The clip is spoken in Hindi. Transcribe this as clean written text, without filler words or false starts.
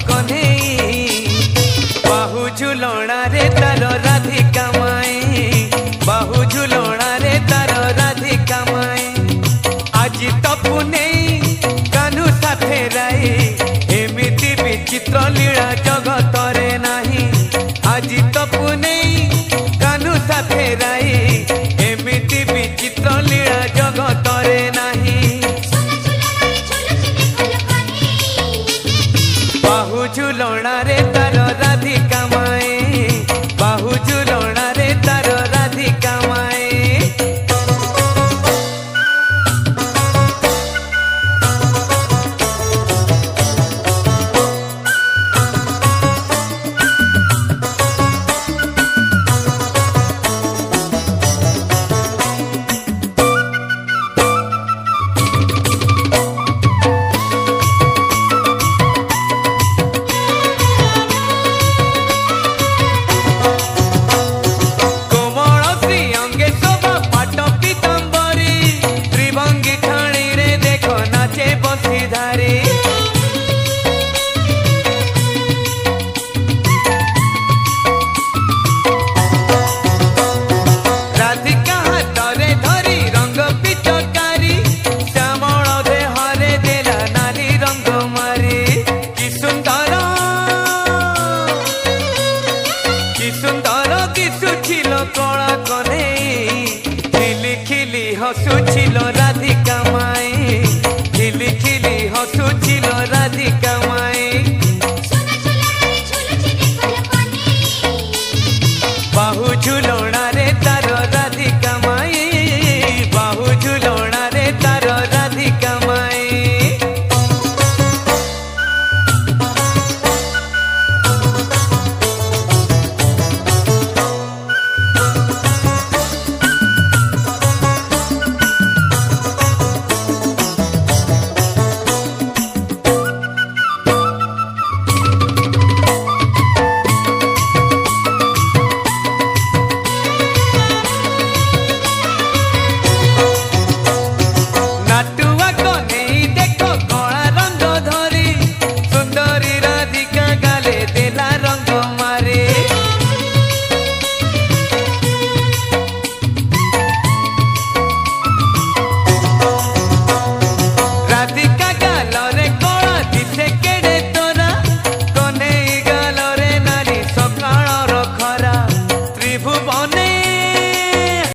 कन्हई बाहु झुलणा रे तार राधिका माई बाहु झुलणा रे तार राधिका माई आज तपु नहीं कान्हू साथे राई एमिति विचित्र लीला जगत रे नाही आज तपु नहीं कान्हू साथे राई एमिति विचित्र लीला जगत रे नाही बाहु झुलणा रे